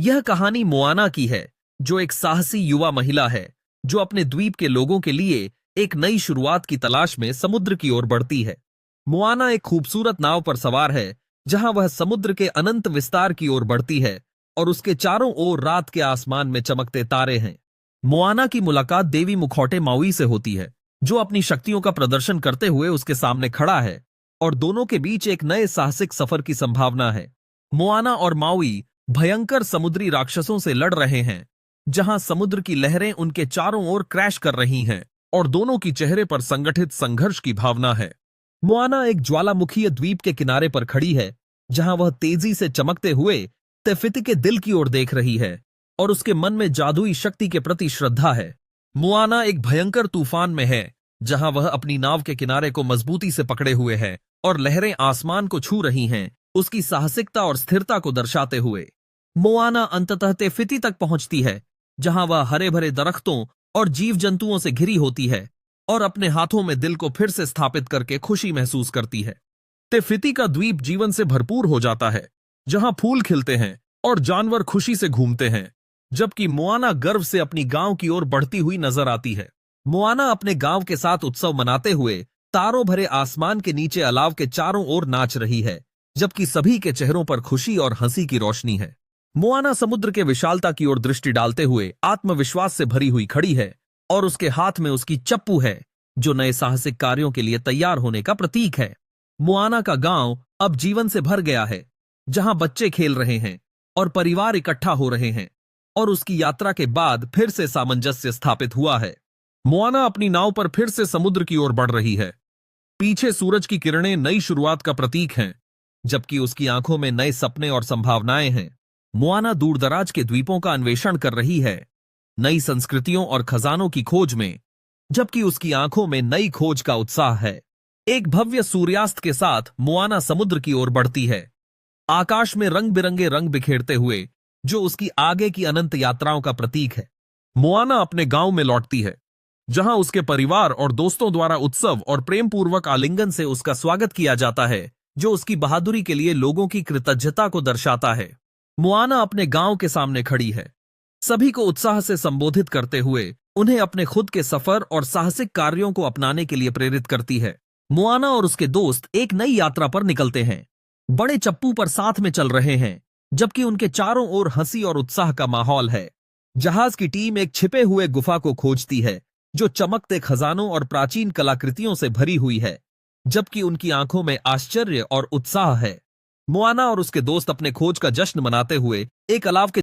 यह कहानी मोआना की है, जो एक साहसी युवा महिला है जो अपने द्वीप के लोगों के लिए एक नई शुरुआत की तलाश में समुद्र की ओर बढ़ती है। मोआना एक खूबसूरत नाव पर सवार है, जहां वह समुद्र के अनंत विस्तार की ओर बढ़ती है और उसके चारों ओर रात के आसमान में चमकते तारे हैं। मोआना की मुलाकात देवी मुखौटे माउई से होती है, जो अपनी शक्तियों का प्रदर्शन करते हुए उसके सामने खड़ा है, और दोनों के बीच एक नए साहसिक सफर की संभावना है। मोआना और माउई भयंकर समुद्री राक्षसों से लड़ रहे हैं, जहां समुद्र की लहरें उनके चारों ओर क्रैश कर रही हैं और दोनों की चेहरे पर संगठित संघर्ष की भावना है। मोआना एक ज्वालामुखीय द्वीप के किनारे पर खड़ी है, जहां वह तेजी से चमकते हुए तेफिती के दिल की ओर देख रही है और उसके मन में जादुई शक्ति के प्रति श्रद्धा है। मोआना एक भयंकर तूफान में है, जहां वह अपनी नाव के किनारे को मजबूती से पकड़े हुए है और लहरें आसमान को छू रही हैं, उसकी साहसिकता और स्थिरता को दर्शाते हुए। मोआना अंततः तेफिती तक पहुंचती है, जहां वह हरे भरे दरख्तों और जीव जंतुओं से घिरी होती है और अपने हाथों में दिल को फिर से स्थापित करके खुशी महसूस करती है। तेफिती का द्वीप जीवन से भरपूर हो जाता है, जहां फूल खिलते हैं और जानवर खुशी से घूमते हैं, जबकि मोआना गर्व से अपनी गांव की ओर बढ़ती हुई नजर आती है। मोआना अपने गांव के साथ उत्सव मनाते हुए तारों भरे आसमान के नीचे अलाव के चारों ओर नाच रही है, जबकि सभी के चेहरों पर खुशी और हंसी की रोशनी है। मोआना समुद्र के विशालता की ओर दृष्टि डालते हुए आत्मविश्वास से भरी हुई खड़ी है और उसके हाथ में उसकी चप्पू है, जो नए साहसिक कार्यों के लिए तैयार होने का प्रतीक है। मोआना का गांव अब जीवन से भर गया है, जहां बच्चे खेल रहे हैं और परिवार इकट्ठा हो रहे हैं, और उसकी यात्रा के बाद फिर से सामंजस्य स्थापित हुआ है। मोआना अपनी नाव पर फिर से समुद्र की ओर बढ़ रही है। पीछे सूरज की किरणें नई शुरुआत का प्रतीक हैं, जबकि उसकी आंखों में नए सपने और संभावनाएं हैं। मोआना दूरदराज के द्वीपों का अन्वेषण कर रही है, नई संस्कृतियों और खजानों की खोज में, जबकि उसकी आंखों में नई खोज का उत्साह है। एक भव्य सूर्यास्त के साथ मोआना समुद्र की ओर बढ़ती है, आकाश में रंग बिरंगे रंग बिखेरते हुए, जो उसकी आगे की अनंत यात्राओं का प्रतीक है। मोआना अपने गांव में लौटती है, जहां उसके परिवार और दोस्तों द्वारा उत्सव और प्रेमपूर्वक आलिंगन से उसका स्वागत किया जाता है, जो उसकी बहादुरी के लिए लोगों की कृतज्ञता को दर्शाता है। मोआना अपने गांव के सामने खड़ी है, सभी को उत्साह से संबोधित करते हुए उन्हें अपने खुद के सफर और साहसिक कार्यों को अपनाने के लिए प्रेरित करती है। मोआना और उसके दोस्त एक नई यात्रा पर निकलते हैं, बड़े चप्पू पर साथ में चल रहे हैं, जबकि उनके चारों ओर हंसी और उत्साह का माहौल है। जहाज की टीम एक छिपे हुए गुफा को खोजती है, जो चमकते खजानों और प्राचीन कलाकृतियों से भरी हुई है, जबकि उनकी आंखों में आश्चर्य और उत्साह है। मोआना और उसके दोस्त अपने खोज का जश्न मनाते हुए एक अलाव के